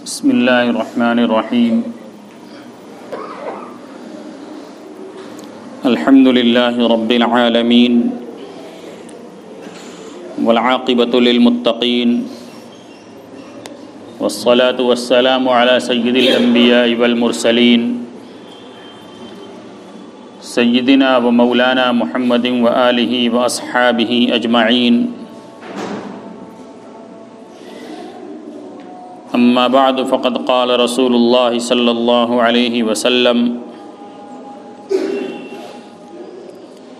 بسم اللہ الرحمن الرحیم الحمد للہ رب العالمین والعاقبۃ للمتقین والصلاة والسلام علی سید الانبیاء والمرسلین سیدنا و مولانا محمد و آلہ و اصحابہ اجمعین اما بعد فقد قال رسول اللہ صلی اللہ علیہ وسلم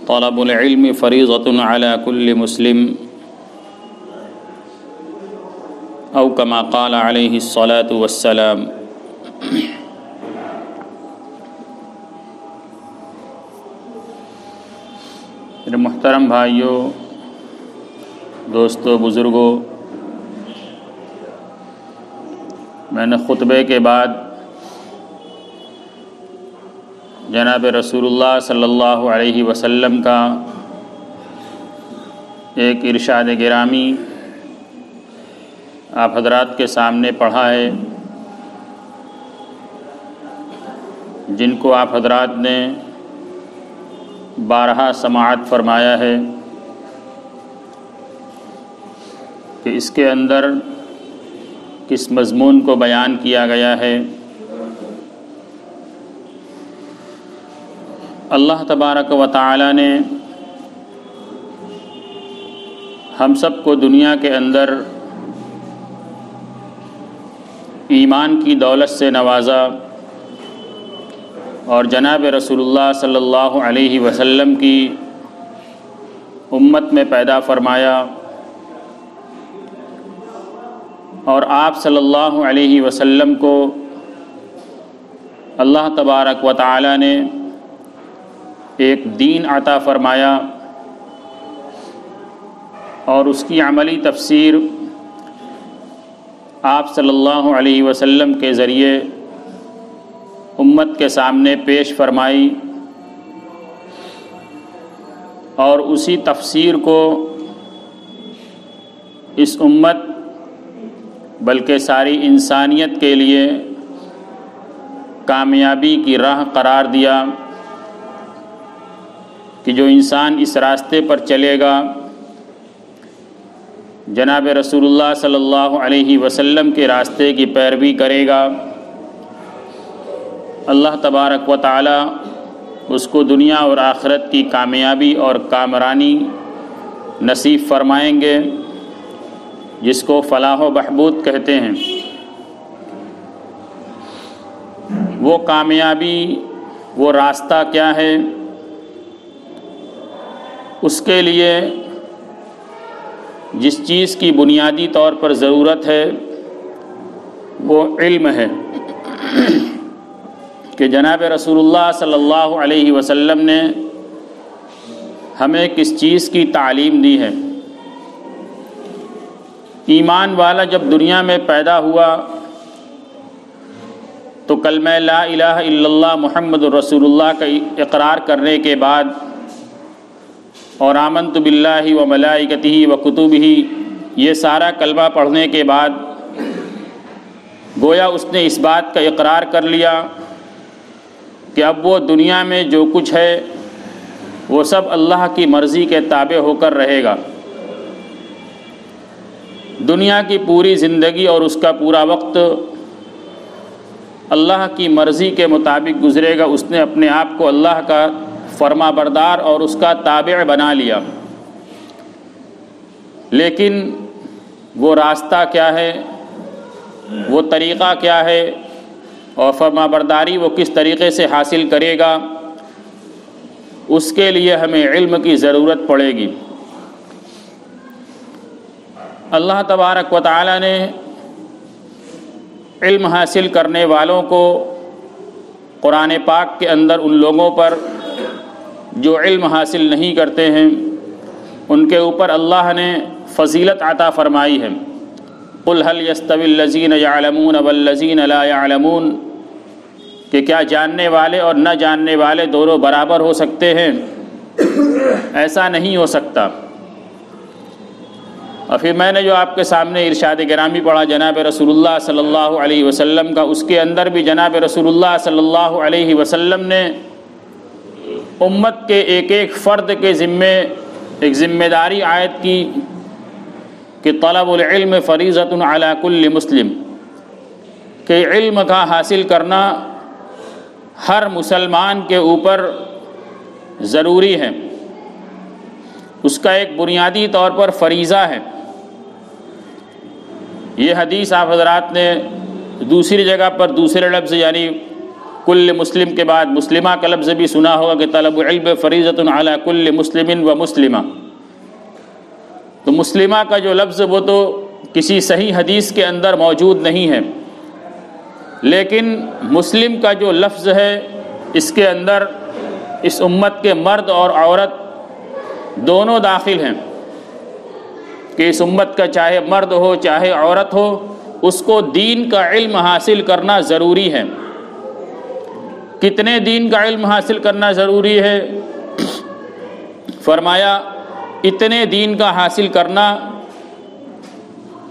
طلب العلم فریضۃ علی کل مسلم او کما قال علیہ الصلاۃ والسلام۔ میرے محترم بھائیوں، دوستوں، بزرگوں، میں نے خطبے کے بعد جناب رسول اللہ صلی اللہ علیہ وسلم کا ایک ارشاد گرامی آپ حضرات کے سامنے پڑھا ہے، جن کو آپ حضرات نے بارہا سماعت فرمایا ہے کہ اس کے اندر کس مضمون کو بیان کیا گیا ہے۔ اللہ تبارک و تعالی نے ہم سب کو دنیا کے اندر ایمان کی دولت سے نوازا اور جناب رسول اللہ صلی اللہ علیہ وسلم کی امت میں پیدا فرمایا، اور آپ صلی اللہ علیہ وسلم کو اللہ تبارک و تعالی نے ایک دین عطا فرمایا، اور اس کی عملی تفسیر آپ صلی اللہ علیہ وسلم کے ذریعے امت کے سامنے پیش فرمائی، اور اسی تفسیر کو اس امت بلکہ ساری انسانیت کے لیے کامیابی کی راہ قرار دیا کہ جو انسان اس راستے پر چلے گا، جناب رسول اللہ صلی اللہ علیہ وسلم کے راستے کی پیروی کرے گا، اللہ تبارک و تعالی اس کو دنیا اور آخرت کی کامیابی اور کامرانی نصیب فرمائیں گے، جس کو فلاح و بہبود کہتے ہیں۔ وہ کامیابی، وہ راستہ کیا ہے؟ اس کے لیے جس چیز کی بنیادی طور پر ضرورت ہے وہ علم ہے کہ جناب رسول اللہ صلی اللہ علیہ وسلم نے ہمیں کس چیز کی تعلیم دی ہے۔ ایمان والا جب دنیا میں پیدا ہوا تو کلمہ لا الہ الا اللہ محمد رسول اللہ کا اقرار کرنے کے بعد اور آمنت باللہ و ملائکتہ و کتبہ، یہ سارا کلمہ پڑھنے کے بعد گویا اس نے اس بات کا اقرار کر لیا کہ اب وہ دنیا میں جو کچھ ہے وہ سب اللہ کی مرضی کے تابع ہو کر رہے گا۔ دنیا کی پوری زندگی اور اس کا پورا وقت اللہ کی مرضی کے مطابق گزرے گا۔ اس نے اپنے آپ کو اللہ کا فرما بردار اور اس کا تابع بنا لیا، لیکن وہ راستہ کیا ہے، وہ طریقہ کیا ہے، اور فرما برداری وہ کس طریقے سے حاصل کرے گا، اس کے لیے ہمیں علم کی ضرورت پڑے گی۔ اللہ تبارک و تعالی نے علم حاصل کرنے والوں کو قرآن پاک کے اندر ان لوگوں پر جو علم حاصل نہیں کرتے ہیں ان کے اوپر اللہ نے فضیلت عطا فرمائی ہے۔ قل هل يستوي الذين يعلمون والذين لا يعلمون، کہ کیا جاننے والے اور نہ جاننے والے دونوں برابر ہو سکتے ہیں؟ ایسا نہیں ہو سکتا۔ اور پھر میں نے جو آپ کے سامنے ارشاد گرامی پڑھا جناب رسول اللہ صلی اللہ علیہ وسلم کا، اس کے اندر بھی جناب رسول اللہ صلی اللہ علیہ وسلم نے امت کے ایک ایک فرد کے ذمے ایک ذمہ داری عائد کی کہ طلب العلم فریضۃ علی کل مسلم، کہ علم کا حاصل کرنا ہر مسلمان کے اوپر ضروری ہے، اس کا ایک بنیادی طور پر فریضہ ہے۔ یہ حدیث آپ حضرات نے دوسری جگہ پر دوسرے لفظ یعنی کل مسلم کے بعد مسلمہ کا لفظ بھی سنا ہوگا کہ طلب العلم فریضۃ علی کل مسلم و مسلمہ۔ تو مسلمہ کا جو لفظ وہ تو کسی صحیح حدیث کے اندر موجود نہیں ہے، لیکن مسلم کا جو لفظ ہے اس کے اندر اس امت کے مرد اور عورت دونوں داخل ہیں، کہ اس امت کا چاہے مرد ہو چاہے عورت ہو، اس کو دین کا علم حاصل کرنا ضروری ہے۔ کتنے دین کا علم حاصل کرنا ضروری ہے؟ فرمایا اتنے دین کا حاصل کرنا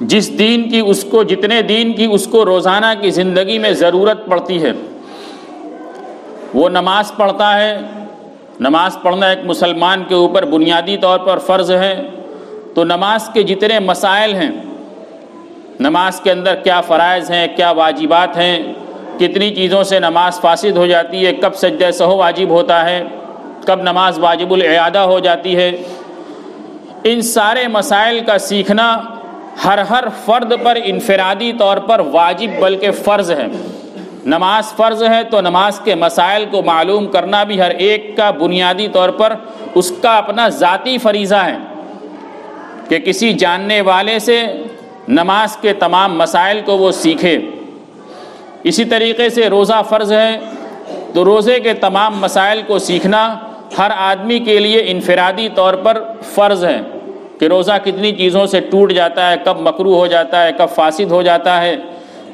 جتنے دین کی اس کو روزانہ کی زندگی میں ضرورت پڑتی ہے۔ وہ نماز پڑھتا ہے، نماز پڑھنا ایک مسلمان کے اوپر بنیادی طور پر فرض ہے، تو نماز کے جتنے مسائل ہیں، نماز کے اندر کیا فرائض ہیں، کیا واجبات ہیں، کتنی چیزوں سے نماز فاسد ہو جاتی ہے، کب سجدہ سہو واجب ہوتا ہے، کب نماز واجب الاعادہ ہو جاتی ہے، ان سارے مسائل کا سیکھنا ہر فرد پر انفرادی طور پر واجب بلکہ فرض ہے۔ نماز فرض ہے تو نماز کے مسائل کو معلوم کرنا بھی ہر ایک کا بنیادی طور پر اس کا اپنا ذاتی فریضہ ہے کہ کسی جاننے والے سے نماز کے تمام مسائل کو وہ سیکھے۔ اسی طریقے سے روزہ فرض ہے تو روزے کے تمام مسائل کو سیکھنا ہر آدمی کے لیے انفرادی طور پر فرض ہے کہ روزہ کتنی چیزوں سے ٹوٹ جاتا ہے، کب مکروہ ہو جاتا ہے، کب فاسد ہو جاتا ہے،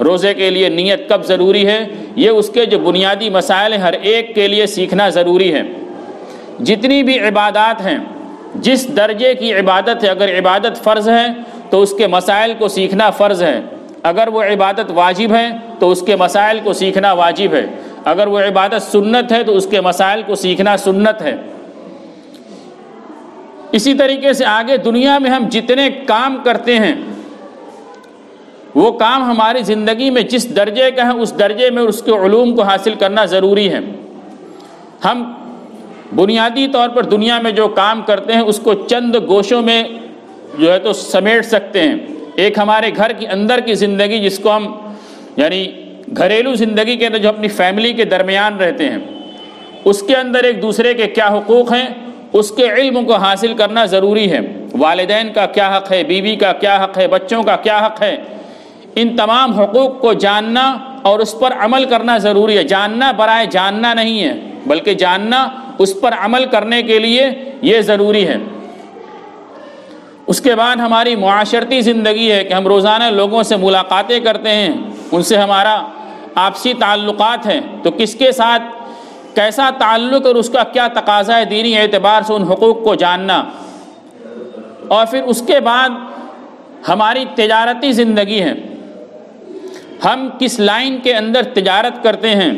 روزے کے لیے نیت کب ضروری ہے، یہ اس کے جو بنیادی مسائل ہیں ہر ایک کے لیے سیکھنا ضروری ہے۔ جتنی بھی عبادات ہیں، جس درجے کی عبادت ہے، اگر عبادت فرض ہے تو اس کے مسائل کو سیکھنا فرض ہے، اگر وہ عبادت واجب ہے تو اس کے مسائل کو سیکھنا واجب ہے، اگر وہ عبادت سنت ہے تو اس کے مسائل کو سیکھنا سنت ہے۔ اسی طریقے سے آگے دنیا میں ہم جتنے کام کرتے ہیں وہ کام ہماری زندگی میں جس درجے کا ہے اس درجے میں اس کے علوم کو حاصل کرنا ضروری ہے۔ ہم بنیادی طور پر دنیا میں جو کام کرتے ہیں اس کو چند گوشوں میں جو ہے تو سمیٹ سکتے ہیں۔ ایک ہمارے گھر کے اندر کی زندگی جس کو ہم یعنی گھریلو زندگی کے اندر جو اپنی فیملی کے درمیان رہتے ہیں، اس کے اندر ایک دوسرے کے کیا حقوق ہیں اس کے علم کو حاصل کرنا ضروری ہے۔ والدین کا کیا حق ہے، بیوی کا کیا حق ہے، بچوں کا کیا حق ہے، ان تمام حقوق کو جاننا اور اس پر عمل کرنا ضروری ہے۔ جاننا برائے جاننا نہیں ہے بلکہ جاننا اس پر عمل کرنے کے لیے یہ ضروری ہے۔ اس کے بعد ہماری معاشرتی زندگی ہے کہ ہم روزانہ لوگوں سے ملاقاتیں کرتے ہیں، ان سے ہمارا آپسی تعلقات ہیں، تو کس کے ساتھ کیسا تعلق اور اس کا کیا تقاضا ہے دینی اعتبار سے، ان حقوق کو جاننا۔ اور پھر اس کے بعد ہماری تجارتی زندگی ہے، ہم کس لائن کے اندر تجارت کرتے ہیں،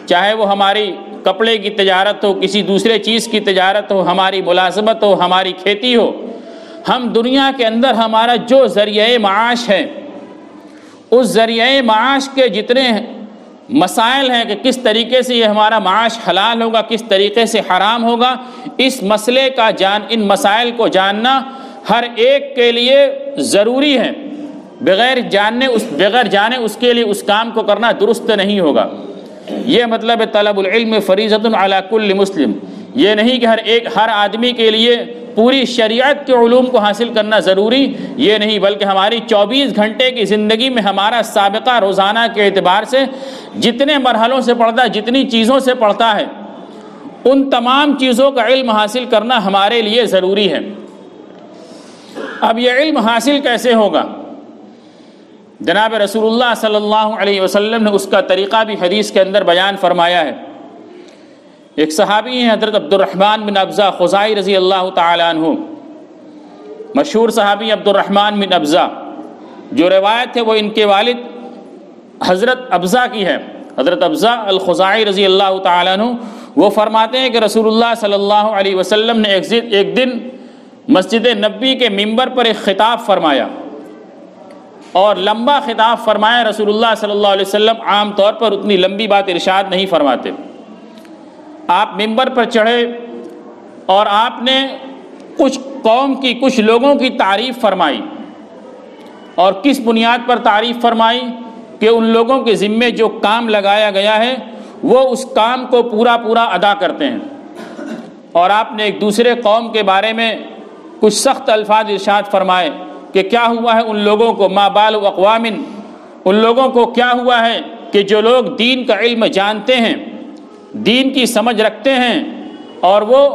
چاہے وہ ہماری کپڑے کی تجارت ہو، کسی دوسرے چیز کی تجارت ہو، ہماری ملازمت ہو، ہماری کھیتی ہو، ہم دنیا کے اندر ہمارا جو ذریعہ معاش ہے اس ذریعہ معاش کے جتنے مسائل ہیں کہ کس طریقے سے یہ ہمارا معاش حلال ہوگا، کس طریقے سے حرام ہوگا، اس مسئلے کا ان مسائل کو جاننا ہر ایک کے لیے ضروری ہے۔ بغیر جانے اس کے لیے اس کام کو کرنا درست نہیں ہوگا۔ یہ مطلب ہے طلب العلم فریضۃ علی کل مسلم، یہ نہیں کہ ہر آدمی کے لیے پوری شریعت کے علوم کو حاصل کرنا ضروری، یہ نہیں، بلکہ ہماری 24 گھنٹے کی زندگی میں ہمارا سابقہ روزانہ کے اعتبار سے جتنے مرحلوں سے پڑھتا ہے، جتنی چیزوں سے پڑھتا ہے، ان تمام چیزوں کا علم حاصل کرنا ہمارے لیے ضروری ہے۔ اب یہ علم حاصل کیسے ہوگا؟ جناب رسول اللہ صلی اللہ علیہ وسلم نے اس کا طریقہ بھی حدیث کے اندر بیان فرمایا ہے۔ ایک صحابی ہیں حضرت عبد الرحمن بن ابزہ خزائی رضی اللہ تعالی عنہ، مشہور صحابی عبد الرحمن بن ابزہ، جو روایت ہے وہ ان کے والد حضرت ابزہ کی ہے، حضرت ابزہ الخزاعی رضی اللہ تعالیٰ عنہ، وہ فرماتے ہیں کہ رسول اللہ صلی اللہ علیہ وسلم نے ایک دن مسجد نبوی کے منبر پر ایک خطاب فرمایا، اور لمبا خطاب فرمایا۔ رسول اللہ صلی اللہ علیہ وسلم عام طور پر اتنی لمبی بات ارشاد نہیں فرماتے۔ آپ منبر پر چڑھے اور آپ نے کچھ قوم کی، کچھ لوگوں کی تعریف فرمائی، اور کس بنیاد پر تعریف فرمائی؟ کہ ان لوگوں کے ذمے جو کام لگایا گیا ہے وہ اس کام کو پورا ادا کرتے ہیں، اور آپ نے ایک دوسرے قوم کے بارے میں کچھ سخت الفاظ ارشاد فرمائے کہ کیا ہوا ہے ان لوگوں کو، ما بال اقوام، ان لوگوں کو کیا ہوا ہے کہ جو لوگ دین کا علم جانتے ہیں، دین کی سمجھ رکھتے ہیں، اور وہ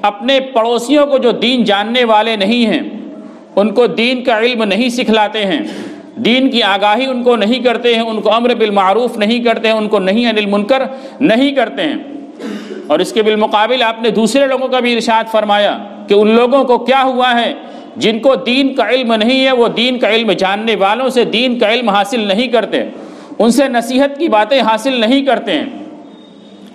اپنے پڑوسیوں کو جو دین جاننے والے نہیں ہیں ان کو دین کا علم نہیں سکھلاتے ہیں، دین کی آگاہی ان کو نہیں کرتے ہیں، ان کو امر بالمعروف نہیں کرتے ہیں، ان کو نہی عن المنکر نہیں کرتے ہیں۔ اور اس کے بالمقابل آپ نے دوسرے لوگوں کا بھی ارشاد فرمایا کہ ان لوگوں کو کیا ہوا ہے جن کو دین کا علم نہیں ہے، وہ دین کا علم جاننے والوں سے دین کا علم حاصل نہیں کرتے، ان سے نصیحت کی باتیں حاصل نہیں کرتے ہیں۔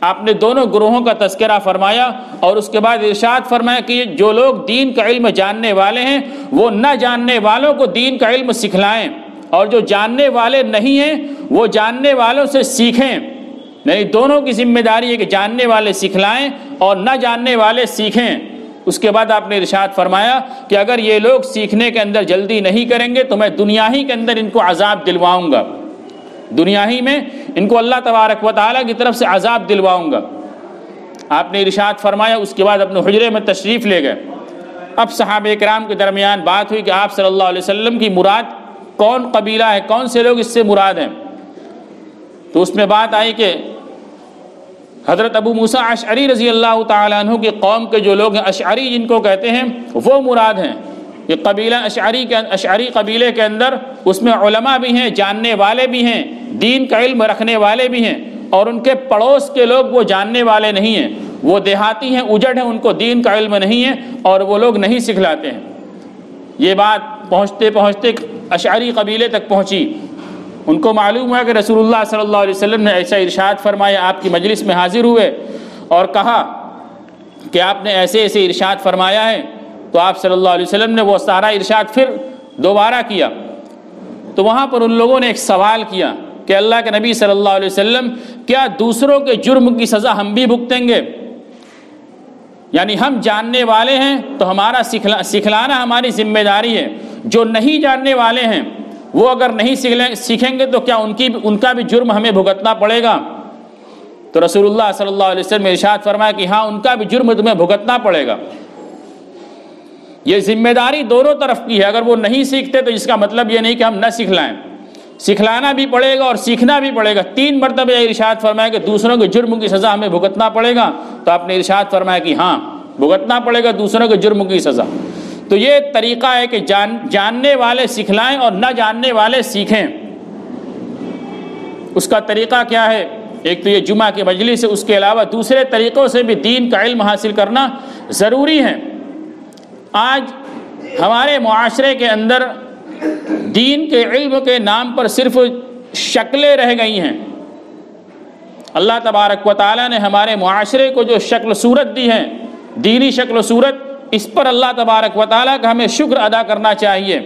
آپ نے دونوں گروہوں کا تذکرہ فرمایا، اور اس کے بعد ارشاد فرمایا کہ جو لوگ دین کا علم جاننے والے ہیں وہ نہ جاننے والوں کو دین کا علم سکھلائیں، اور جو جاننے والے نہیں ہیں وہ جاننے والوں سے سیکھیں۔ یعنی دونوں کی ذمہ داری ہے کہ جاننے والے سکھلائیں اور نہ جاننے والے سیکھیں۔ اس کے بعد آپ نے ارشاد فرمایا کہ اگر یہ لوگ سیکھنے کے اندر جلدی نہیں کریں گے تو میں دنیا ہی کے اندر ان کو عذاب دلواؤں گا، دنیا ہی میں ان کو اللہ تبارک و تعالیٰ کی طرف سے عذاب دلواؤں گا۔ آپ نے ارشاد فرمایا، اس کے بعد اپنے حجرے میں تشریف لے گئے۔ اب صحابہ کرام کے درمیان بات ہوئی کہ آپ صلی اللہ علیہ وسلم کی مراد کون قبیلہ ہے، کون سے لوگ اس سے مراد ہیں؟ تو اس میں بات آئی کہ حضرت ابو موسیٰ اشعری رضی اللہ تعالیٰ عنہ کی قوم کے جو لوگ ہیں، اشعری جن کو کہتے ہیں، وہ مراد ہیں۔ یہ قبیلہ اشعری قبیلے کے اندر اس میں علماء بھی ہیں، جاننے والے بھی ہیں، دین کا علم رکھنے والے بھی ہیں، اور ان کے پڑوس کے لوگ وہ جاننے والے نہیں ہیں، وہ دیہاتی ہیں، اجڑ ہیں، ان کو دین کا علم نہیں ہے اور وہ لوگ نہیں سکھلاتے ہیں۔ یہ بات پہنچتے پہنچتے اشعری قبیلے تک پہنچی۔ ان کو معلوم ہوا کہ رسول اللہ صلی اللہ علیہ وسلم نے ایسا ارشاد فرمایا، آپ کی مجلس میں حاضر ہوئے اور کہا کہ آپ نے ایسے ایسے ارشاد فرمایا ہے۔ تو آپ صلی اللہ علیہ وسلم نے وہ سارا ارشاد پھر دوبارہ کیا۔ تو وہاں پر ان لوگوں نے ایک سوال کیا کہ اللہ کے نبی صلی اللہ علیہ وسلم، کیا دوسروں کے جرم کی سزا ہم بھی بھگتیں گے؟ یعنی ہم جاننے والے ہیں تو ہمارا سکھلانا ہماری ذمہ داری ہے، جو نہیں جاننے والے ہیں وہ اگر نہیں سیکھیں گے تو کیا ان کا بھی جرم ہمیں بھگتنا پڑے گا؟ تو رسول اللہ صلی اللہ علیہ وسلم نے ارشاد فرمایا کہ ہاں، ان کا بھی جرم تمہیں بھگتنا پڑے گا۔ یہ ذمہ داری دونوں طرف کی ہے۔ اگر وہ نہیں سیکھتے تو اس کا مطلب یہ نہیں کہ ہم نہ سکھلائیں، سکھلانا بھی پڑے گا اور سیکھنا بھی پڑے گا۔ 3 مرتبہ یہ ارشاد فرمایا کہ دوسروں کے جرم کی سزا ہمیں بھگتنا پڑے گا، تو آپ نے ارشاد فرمایا کہ ہاں، بھگتنا پڑے گا دوسروں کے جرم کی سزا۔ تو یہ طریقہ ہے کہ جاننے والے سکھلائیں اور نہ جاننے والے سیکھیں۔ اس کا طریقہ کیا ہے؟ ایک تو یہ جمعہ کی مجلس ہے، اس کے علاوہ دوسرے طریقوں سے بھی دین کا علم حاصل کرنا ضروری ہے۔ آج ہمارے معاشرے کے اندر دین کے علم کے نام پر صرف شکلیں رہ گئی ہیں۔ اللہ تبارک و تعالیٰ نے ہمارے معاشرے کو جو شکل صورت دی ہے، دینی شکل و صورت، اس پر اللہ تبارک و تعالیٰ کا ہمیں شکر ادا کرنا چاہیے۔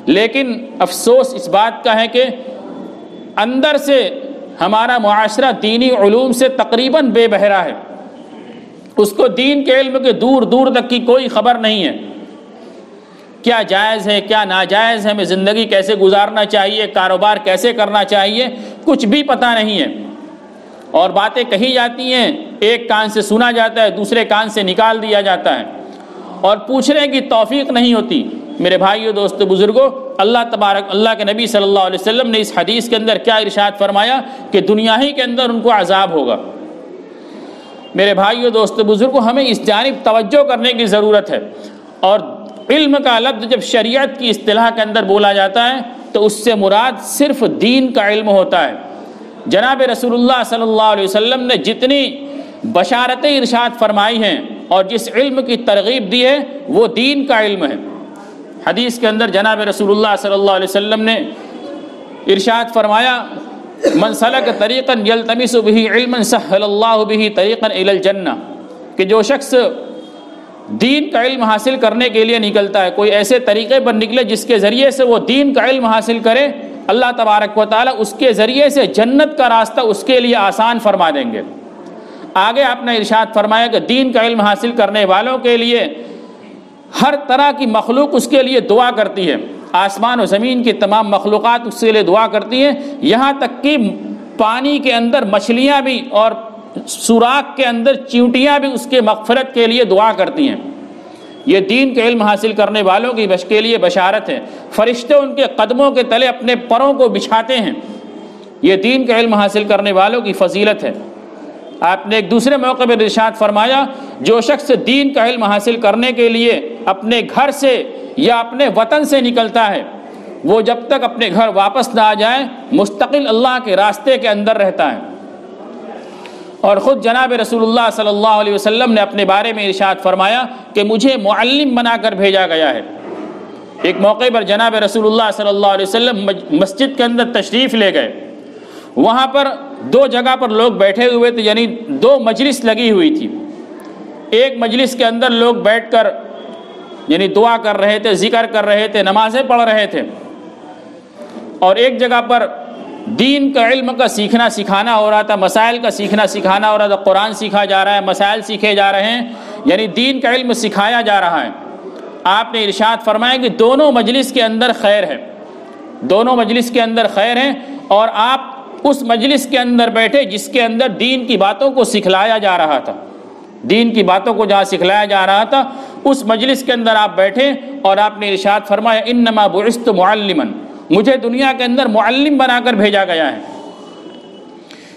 لیکن افسوس اس بات کا ہے کہ اندر سے ہمارا معاشرہ دینی علوم سے تقریباً بے بہرا ہے۔ اس کو دین کے علم کے دور دور تک کی کوئی خبر نہیں ہے۔ کیا جائز ہے، کیا ناجائز ہے، ہمیں زندگی کیسے گزارنا چاہیے، کاروبار کیسے کرنا چاہیے، کچھ بھی پتہ نہیں ہے۔ اور باتیں کہی جاتی ہیں، ایک کان سے سنا جاتا ہے، دوسرے کان سے نکال دیا جاتا ہے، اور پوچھنے کی توفیق نہیں ہوتی۔ میرے بھائیو، دوستو، بزرگوں، اللہ کے نبی صلی اللہ علیہ وسلم نے اس حدیث کے اندر کیا ارشاد فرمایا کہ دنیا ہی کے اندر ان کو عذاب ہوگا۔ میرے بھائیو، دوستو، بزرگوں، ہمیں اس جانب توجہ کرنے کی ضرورت ہے۔ اور علم کا لفظ جب شریعت کی اصطلاح کے اندر بولا جاتا ہے تو اس سے مراد صرف دین کا علم ہوتا ہے۔ جناب رسول اللہ صلی اللہ علیہ وسلم نے جتنی بشارتیں ارشاد فرمائی ہیں اور جس علم کی ترغیب دی ہے وہ دین کا علم ہے۔ حدیث کے اندر جناب رسول اللہ صلی اللہ علیہ وسلم نے ارشاد فرمایا من سلک طریقا یلتمس بہ علما سہل اللہ بہ طریقا الی الجنہ، کہ جو شخص دین کا علم حاصل کرنے کے لیے نکلتا ہے، کوئی ایسے طریقے پر نکلے جس کے ذریعے سے وہ دین کا علم حاصل کرے، اللہ تبارک و تعالیٰ اس کے ذریعے سے جنت کا راستہ اس کے لیے آسان فرما دیں گے۔ آگے آپ نے ارشاد فرمایا کہ دین کا علم حاصل کرنے والوں کے لیے ہر طرح کی مخلوق اس کے لیے دعا کرتی ہے، آسمان و زمین کی تمام مخلوقات اس کے لیے دعا کرتی ہیں، یہاں تک کہ پانی کے اندر مچھلیاں بھی اور سوراخ کے اندر چیونٹیاں بھی اس کے مغفرت کے لیے دعا کرتی ہیں۔ یہ دین کے علم حاصل کرنے والوں کی کے لیے بشارت ہے، فرشتے ان کے قدموں کے تلے اپنے پروں کو بچھاتے ہیں، یہ دین کا علم حاصل کرنے والوں کی فضیلت ہے۔ آپ نے ایک دوسرے موقع پر ارشاد فرمایا جو شخص دین کا علم حاصل کرنے کے لیے اپنے گھر سے یا اپنے وطن سے نکلتا ہے، وہ جب تک اپنے گھر واپس نہ آ جائے مستقل اللہ کے راستے کے اندر رہتا ہے۔ اور خود جناب رسول اللہ صلی اللہ علیہ وسلم نے اپنے بارے میں ارشاد فرمایا کہ مجھے معلم بنا کر بھیجا گیا ہے۔ ایک موقع پر جناب رسول اللہ صلی اللہ علیہ وسلم مسجد کے اندر تشریف لے گئے، وہاں پر دو جگہ پر لوگ بیٹھے ہوئے تھے، یعنی دو مجلس لگی ہوئی تھی۔ ایک مجلس کے اندر لوگ بیٹھ کر یعنی دعا کر رہے تھے، ذکر کر رہے تھے، نمازیں پڑھ رہے تھے، اور ایک جگہ پر دین کا علم کا سیکھنا سکھانا ہو رہا تھا، مسائل کا سیکھنا سکھانا ہو رہا تھا، قرآن سیکھا جا رہا ہے، مسائل سیکھے جا رہے ہیں، یعنی دین کا علم سکھایا جا رہا ہے۔ آپ نے ارشاد فرمایا کہ دونوں مجلس کے اندر خیر ہے، دونوں مجلس کے اندر خیر ہے، اور آپ اس مجلس کے اندر بیٹھے جس کے اندر دین کی باتوں کو سکھلایا جا رہا تھا، دین کی باتوں کو جہاں سکھلایا جا رہا تھا اس مجلس کے اندر آپ بیٹھے، اور آپ نے ارشاد فرمایا انما بعثت معلما، مجھے دنیا کے اندر معلم بنا کر بھیجا گیا ہے۔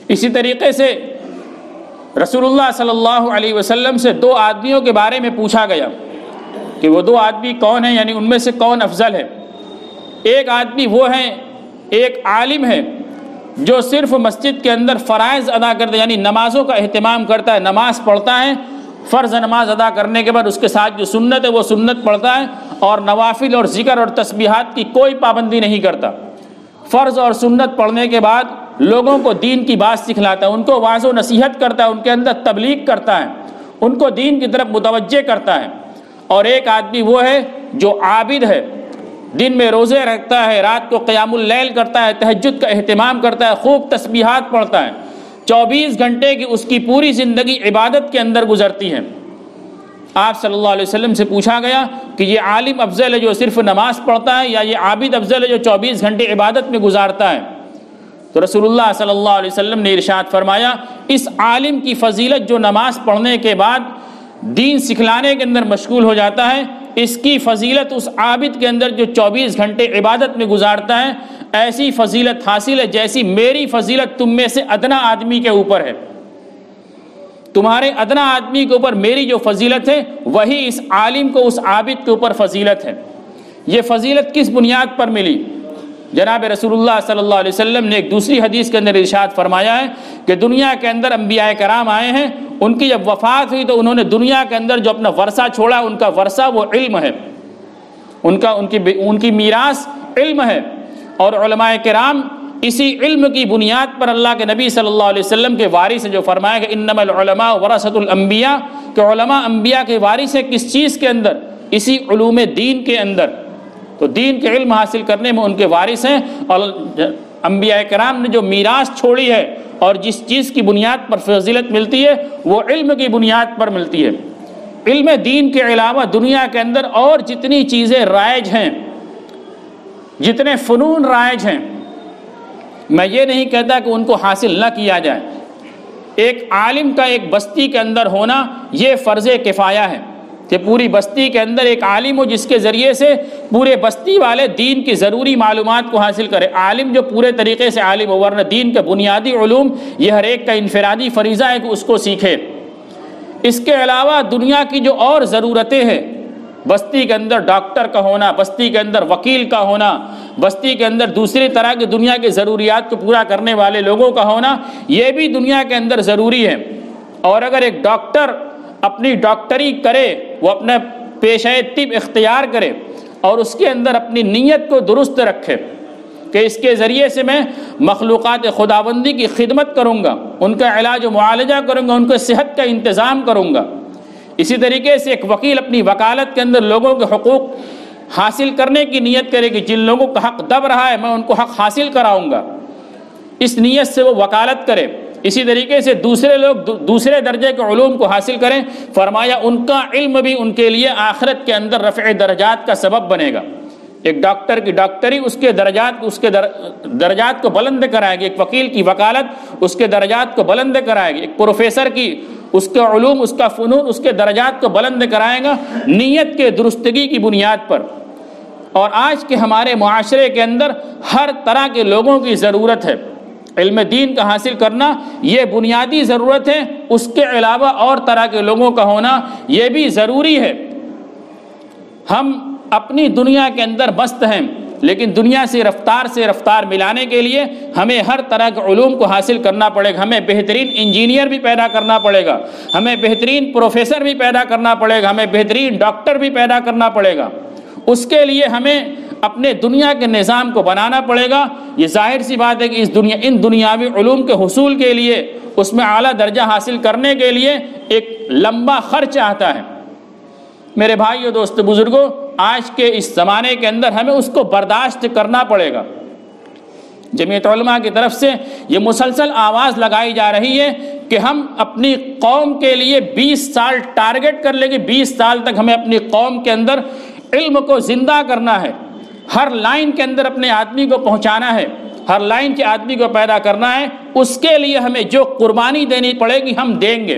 اسی طریقے سے رسول اللہ صلی اللہ علیہ وسلم سے دو آدمیوں کے بارے میں پوچھا گیا کہ وہ دو آدمی کون ہیں، یعنی ان میں سے کون افضل ہے۔ ایک آدمی وہ ہے، ایک عالم ہے جو صرف مسجد کے اندر فرائض ادا کرتا ہے، یعنی نمازوں کا اہتمام کرتا ہے، نماز پڑھتا ہے، فرض نماز ادا کرنے کے بعد اس کے ساتھ جو سنت ہے وہ سنت پڑھتا ہے، اور نوافل اور ذکر اور تسبیحات کی کوئی پابندی نہیں کرتا۔ فرض اور سنت پڑھنے کے بعد لوگوں کو دین کی بات سکھلاتا ہے، ان کو واعظ و نصیحت کرتا ہے، ان کے اندر تبلیغ کرتا ہے، ان کو دین کی طرف متوجہ کرتا ہے۔ اور ایک آدمی وہ ہے جو عابد ہے، دن میں روزے رکھتا ہے، رات کو قیام اللیل کرتا ہے، تہجد کا اہتمام کرتا ہے، خوب تسبیحات پڑھتا ہے، 24 گھنٹے کی اس کی پوری زندگی عبادت کے اندر گزرتی ہے۔ آپ صلی اللہ علیہ وسلم سے پوچھا گیا کہ یہ عالم افضل ہے جو صرف نماز پڑھتا ہے، یا یہ عابد افضل ہے جو 24 گھنٹے عبادت میں گزارتا ہے؟ تو رسول اللہ صلی اللہ علیہ وسلم نے ارشاد فرمایا اس عالم کی فضیلت جو نماز پڑھنے کے بعد دین سکھلانے کے اندر مشغول ہو جاتا ہے، اس کی فضیلت اس عابد کے اندر جو 24 گھنٹے عبادت میں گزارتا ہے، ایسی فضیلت حاصل ہے جیسی میری فضیلت تم میں سے ادنا آدمی کے اوپر ہے۔ تمہارے ادنا آدمی کے اوپر میری جو فضیلت ہے وہی اس عالم کو اس عابد کے اوپر فضیلت ہے۔ یہ فضیلت کس بنیاد پر ملی؟ جناب رسول اللہ صلی اللہ علیہ وسلم نے ایک دوسری حدیث کے اندر ارشاد فرمایا ہے کہ دنیا کے اندر انبیاء کرام آئے ہیں، ان کی جب وفات ہوئی تو انہوں نے دنیا کے اندر جو اپنا ورثہ چھوڑا، ان کا ورثہ وہ علم ہے، ان کی میراث علم ہے، اور علماء کرام اسی علم کی بنیاد پر اللہ کے نبی صلی اللہ علیہ وسلم کے وارث ہیں، جو فرمایا کہ انما العلماء ورثۃ الانبیاء، کہ علماء انبیاء کے وارث ہیں کس چیز کے اندر؟ اسی علوم دین کے اندر۔ تو دین کے علم حاصل کرنے میں ان کے وارث ہیں، اور انبیاء کرام نے جو میراث چھوڑی ہے اور جس چیز کی بنیاد پر فضیلت ملتی ہے وہ علم کی بنیاد پر ملتی ہے۔ علم دین کے علاوہ دنیا کے اندر اور جتنی چیزیں رائج ہیں، جتنے فنون رائج ہیں، میں یہ نہیں کہتا کہ ان کو حاصل نہ کیا جائے۔ ایک عالم کا ایک بستی کے اندر ہونا یہ فرض کفایہ ہے کہ پوری بستی کے اندر ایک عالم ہو جس کے ذریعے سے پورے بستی والے دین کی ضروری معلومات کو حاصل کرے۔ عالم جو پورے طریقے سے عالم ہو، ورنہ دین کے بنیادی علوم یہ ہر ایک کا انفرادی فریضہ ہے کہ اس کو سیکھے۔ اس کے علاوہ دنیا کی جو اور ضرورتیں ہیں، بستی کے اندر ڈاکٹر کا ہونا، بستی کے اندر وکیل کا ہونا، بستی کے اندر دوسری طرح کی دنیا کی ضروریات کو پورا کرنے والے لوگوں کا ہونا، یہ بھی دنیا کے اندر ضروری ہے۔ اور اگر ایک ڈاکٹر اپنی ڈاکٹری کرے، وہ اپنا پیشہ طب اختیار کرے، اور اس کے اندر اپنی نیت کو درست رکھے کہ اس کے ذریعے سے میں مخلوقات خداوندی کی خدمت کروں گا، ان کا علاج و معالجہ کروں گا، ان کو صحت کا انتظام کروں گا۔ اسی طریقے سے ایک وکیل اپنی وکالت کے اندر لوگوں کے حقوق حاصل کرنے کی نیت کرے کہ جن لوگوں کا حق دب رہا ہے میں ان کو حق حاصل کراؤں گا، اس نیت سے وہ وکالت کرے۔ اسی طریقے سے دوسرے لوگ دوسرے درجے کے علوم کو حاصل کریں، فرمایا ان کا علم بھی ان کے لیے آخرت کے اندر رفع درجات کا سبب بنے گا۔ ایک ڈاکٹر کی ڈاکٹری اس کے درجات کو بلند کرائے گی، ایک وکیل کی وکالت اس کے درجات کو بلند کرائے گی، ایک پروفیسر کی اس کے علوم، اس کا فنون اس کے درجات کو بلند کرائے گا نیت کے درستگی کی بنیاد پر۔ اور آج کے ہمارے معاشرے کے اندر ہر طرح کے لوگوں کی ضرورت ہے، علم دین کا حاصل کرنا یہ بنیادی ضرورت ہے، اس کے علاوہ اور طرح کے لوگوں کا ہونا یہ بھی ضروری ہے۔ ہم اپنی دنیا کے اندر مست ہیں، لیکن دنیا سے رفتار ملانے کے لیے ہمیں ہر طرح کے علوم کو حاصل کرنا پڑے گا۔ ہمیں بہترین انجینئر بھی پیدا کرنا پڑے گا، ہمیں بہترین پروفیسر بھی پیدا کرنا پڑے گا، ہمیں بہترین ڈاکٹر بھی پیدا کرنا پڑے گا۔ اس کے لیے ہمیں اپنے دنیا کے نظام کو بنانا پڑے گا۔ یہ ظاہر سی بات ہے کہ ان دنیاوی علوم کے حصول کے لیے، اس میں اعلیٰ درجہ حاصل کرنے کے لیے ایک لمبا خرچ آتا ہے۔ میرے بھائیو، دوست، بزرگوں، آج کے اس زمانے کے اندر ہمیں اس کو برداشت کرنا پڑے گا۔ جمعیت علماء کی طرف سے یہ مسلسل آواز لگائی جا رہی ہے کہ ہم اپنی قوم کے لیے 20 سال ٹارگٹ کر لیں گے، 20 سال تک ہمیں اپنی قوم کے اندر علم کو زندہ کرنا ہے، ہر لائن کے اندر اپنے آدمی کو پہنچانا ہے، ہر لائن کے آدمی کو پیدا کرنا ہے۔ اس کے لیے ہمیں جو قربانی دینی پڑے گی ہم دیں گے،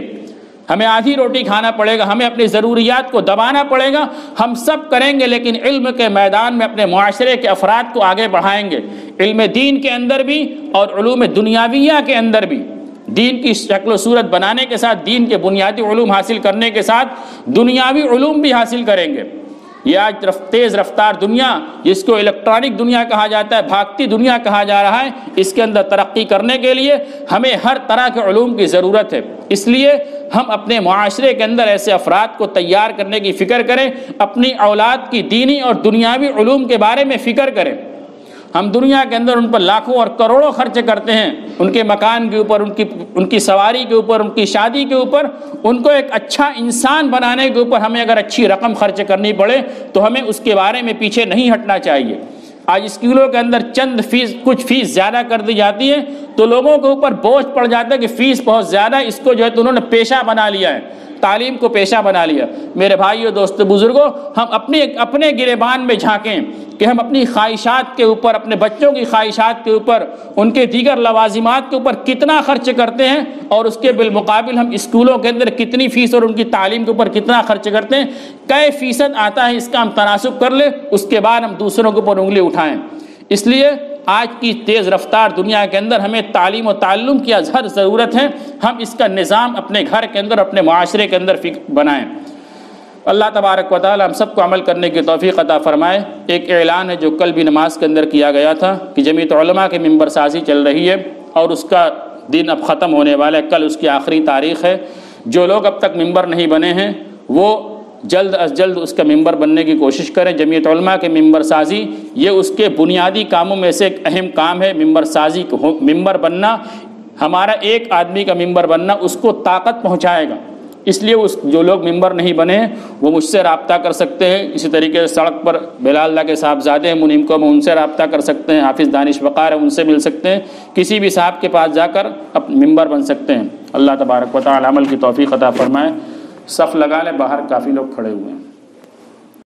ہمیں آدھی روٹی کھانا پڑے گا، ہمیں اپنی ضروریات کو دبانا پڑے گا، ہم سب کریں گے، لیکن علم کے میدان میں اپنے معاشرے کے افراد کو آگے بڑھائیں گے، علم دین کے اندر بھی اور علوم دنیاویہ کے اندر بھی۔ دین کی شکل و صورت بنانے کے ساتھ، دین کے بنیادی علوم حاصل کرنے کے ساتھ دنیاوی علوم بھی حاصل کریں گے۔ یہ آج تیز رفتار دنیا، جس کو الیکٹرانک دنیا کہا جاتا ہے، بھاگتی دنیا کہا جا رہا ہے، اس کے اندر ترقی کرنے کے لیے ہمیں ہر طرح کے علوم کی ضرورت ہے۔ اس لیے ہم اپنے معاشرے کے اندر ایسے افراد کو تیار کرنے کی فکر کریں، اپنی اولاد کی دینی اور دنیاوی علوم کے بارے میں فکر کریں۔ ہم دنیا کے اندر ان پر لاکھوں اور کروڑوں خرچ کرتے ہیں، ان کے مکان کے اوپر، ان کی سواری کے اوپر، ان کی شادی کے اوپر، ان کو ایک اچھا انسان بنانے کے اوپر ہمیں اگر اچھی رقم خرچ کرنی پڑے تو ہمیں اس کے بارے میں پیچھے نہیں ہٹنا چاہیے۔ آج اسکولوں کے اندر کچھ فیس زیادہ کر دی جاتی ہے تو لوگوں کے اوپر بوجھ پڑ جاتا ہے کہ فیس بہت زیادہ ہے، اس کو جو ہے تو انہوں نے پیشہ بنا لیا ہے، تعلیم کو پیشہ بنا لیا۔ میرے بھائیو، دوست، بزرگوں، ہم اپنے گریبان میں جھانکیں کہ ہم اپنی خواہشات کے اوپر، اپنے بچوں کی خواہشات کے اوپر، ان کے دیگر لوازمات کے اوپر کتنا خرچ کرتے ہیں، اور اس کے بالمقابل ہم اسکولوں کے اندر کتنی فیس اور ان کی تعلیم کے اوپر کتنا خرچ کرتے ہیں، کئی فیصد آتا ہے، اس کا ہم تناسب کر لیں، اس کے بعد ہم دوسروں کے اوپر انگلی اٹھائیں۔ اس لیے آج کی تیز رفتار دنیا کے اندر ہمیں تعلیم و تعلم کی ازحد ضرورت ہے، ہم اس کا نظام اپنے گھر کے اندر، اپنے معاشرے کے اندر بنائیں۔ اللہ تبارک و تعالی ہم سب کو عمل کرنے کی توفیق عطا فرمائے۔ ایک اعلان ہے جو کل بھی نماز کے اندر کیا گیا تھا کہ جمعیت علماء کے ممبر سازی چل رہی ہے اور اس کا دن اب ختم ہونے والا ہے، کل اس کی آخری تاریخ ہے۔ جو لوگ اب تک ممبر نہیں بنے ہیں وہ جلد از جلد اس کا ممبر بننے کی کوشش کریں۔ جمعیت علماء کے ممبر سازی یہ اس کے بنیادی کاموں میں سے ایک اہم کام ہے، ممبر سازی کو، ممبر بننا، ہمارا ایک آدمی کا ممبر بننا اس کو طاقت پہنچائے گا۔ اس لیے جو لوگ ممبر نہیں بنے ہیں وہ مجھ سے رابطہ کر سکتے ہیں۔ اسی طریقے سے سڑک پر بلال اللہ کے صاحبزادے ہیں منیم کو، ان سے رابطہ کر سکتے ہیں، حافظ دانش وقار ہیں ان سے مل سکتے ہیں، کسی بھی صاحب کے پاس جا کر ممبر بن سکتے ہیں۔ اللہ تبارک و تعالی عمل کی توفیق عطا فرمائے۔ صف لگا لیں، باہر کافی لوگ کھڑے ہوئے ہیں۔